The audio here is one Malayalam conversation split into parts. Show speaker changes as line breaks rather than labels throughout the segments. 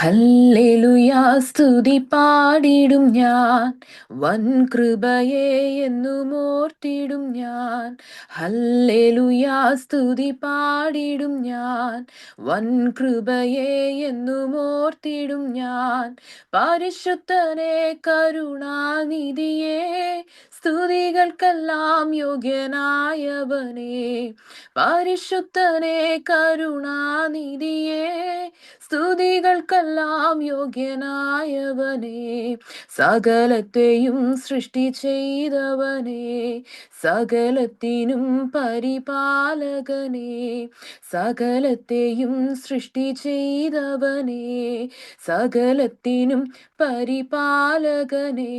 ഹല്ലേലൂയാ സ്തുതി പാടിടും ഞാൻ, വൻ കൃപയെ എന്നും ഓർത്തിടും ഞാൻ. ഹല്ലേലൂയാ സ്തുതി പാടിടും ഞാൻ, വൻ കൃപയെ എന്നും ഓർത്തിടും ഞാൻ. പരിശുദ്ധനെ കരുണാനിധിയെ, സ്തുതികൾക്കെല്ലാം യോഗ്യനായവനെ. പരിശുദ്ധനെ കരുണാനിധിയെ, സ്തുതികൾക്കെല്ലാം യോഗ്യനായവനെ. സകലത്തെയും സൃഷ്ടി ചെയ്തവനെ, സകലത്തിനും പരിപാലകനെ. സകലത്തെയും സൃഷ്ടി ചെയ്തവനെ, സകലത്തിനും പരിപാലകനെ.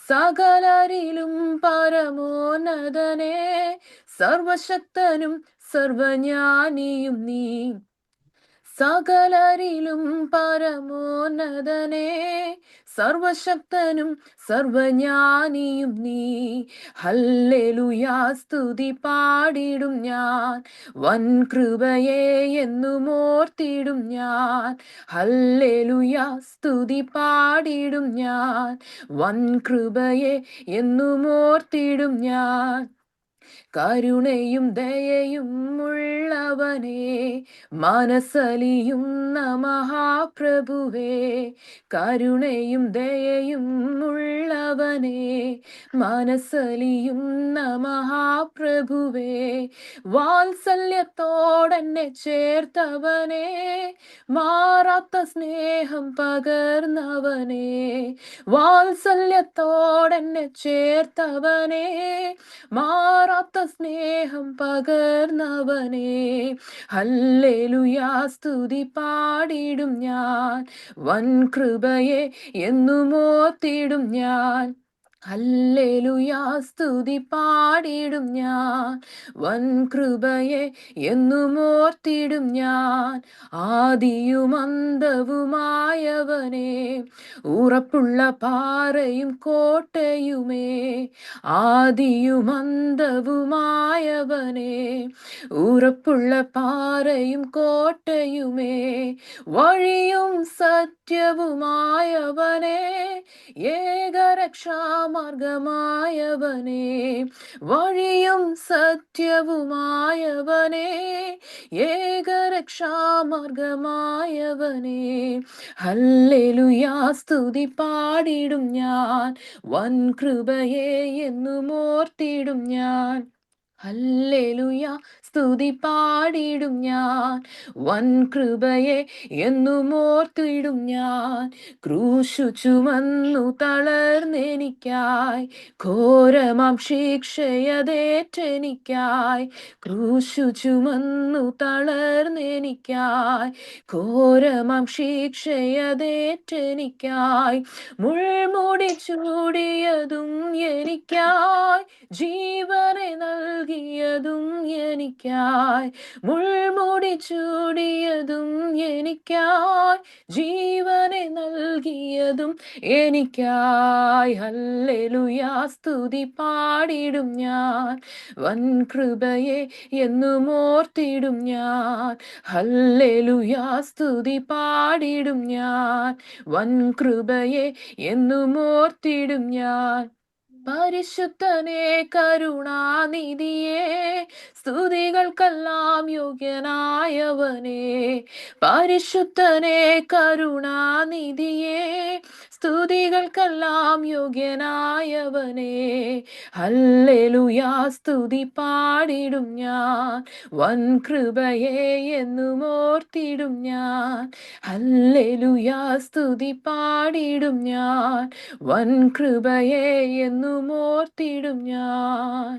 സകലരിലും പരമോന്നതനെ, സർവശക്തനും സർവജ്ഞാനിയും നീ. സകലരിലും പരമോന്നതനെ, സർവശക്തനും സർവജ്ഞാനിയും നീ. ഹല്ലേലൂയാ സ്തുതി പാടിടും ഞാൻ, വൻ കൃപയെ എന്നും ഓർത്തിടും ഞാൻ. ഹല്ലേലൂയാ സ്തുതി പാടിടും ഞാൻ, വൻ കൃപയെ എന്നും ഓർത്തിടും ഞാൻ. കരുണയും ദയയും ഉള്ളവനെ, മനസ്സലിയുന്ന മഹാപ്രഭുവേ. കരുണയും ദയയും ഉള്ളവനെ, മനസ്സലിയുന്ന മഹാപ്രഭുവേ. വാത്സല്യത്തോടെന്നെ ചേർത്തവനെ, മാറാത്ത സ്നേഹം പകർന്നവനെ. വാത്സല്യത്തോടെന്നെ ചേർത്തവനെ, മാറാത്ത സ്നേഹം പകർന്നവനെ. ഹല്ലേലൂയാ സ്തുതി പാടിടും ഞാൻ, വൻ കൃപയെ എന്നും ഓർത്തിടും ഞാൻ. ഹല്ലേലൂയാ സ്തുതി പാടിടും ഞാൻ, വൻ കൃപയെ എന്നും ഓർത്തിടും ഞാൻ. ആദിയും അന്തവുമായവനെ, ഉറപ്പുള്ള പാറയും കോട്ടയുമേ. ആദിയും അന്തവുമായവനെ, ഉറപ്പുള്ള പാറയും കോട്ടയുമേ. വഴിയും സത്യവുമായവനെ, ഏകരക്ഷാമാർഗമായവനെ. വഴിയും സത്യവുമായവനെ, ഏകരക്ഷാമാർഗമായവനെ. ഹല്ലേലൂയാ സ്തുതി പാടിടും ഞാൻ, വൻ കൃപയെ എന്നും ഓർത്തിടും ഞാൻ. ഹല്ലേലൂയാ സ്തുതി പാടിടും ഞാൻ, വൻ കൃപയെ എന്നും ഓർത്തിടും ഞാൻ. ക്രൂശു ചുമന്നു തളർന്നെനിക്കായി, ഘോരമാം ശിക്ഷയതേറ്റെനിക്കായി. ക്രൂശു ചുമന്നു തളർന്നെനിക്കായി, ഘോരമാം ശിക്ഷയതേറ്റെനിക്കായി. മുൾമുടി ചൂടിയതും എനിക്കായി, ജീവനെ നൽകിയതും എനിക്കായി. മുൾമുടി ചൂടിയതും എനിക്കായി, ജീവനെ നൽകിയതും എനിക്കായി. ഹല്ലേലൂയാ സ്തുതി പാടിടും ഞാൻ, വൻ കൃപയെ എന്നും ഓർത്തിടും ഞാൻ. ഹല്ലേലൂയാ സ്തുതി പാടിടും ഞാൻ, വൻ കൃപയെ എന്നും ഓർത്തിടും ഞാൻ. പരിശുദ്ധനെ കരുണാനിധിയെ, സ്തുതികൾക്കെല്ലാം യോഗ്യനായവനെ. പരിശുദ്ധനെ കരുണാനിധിയെ, സ്തുതികൾക്കെല്ലാം യോഗ്യനായവനെ. ഹല്ലേലൂയാ സ്തുതി പാടിടും ഞാൻ, വൻ കൃപയെ എന്നും ഓർത്തിടും ഞാൻ. ഹല്ലേലൂയാ സ്തുതി പാടിടും ഞാൻ, വൻ കൃപയെ എന്നും ഓർത്തിടും ഞാൻ.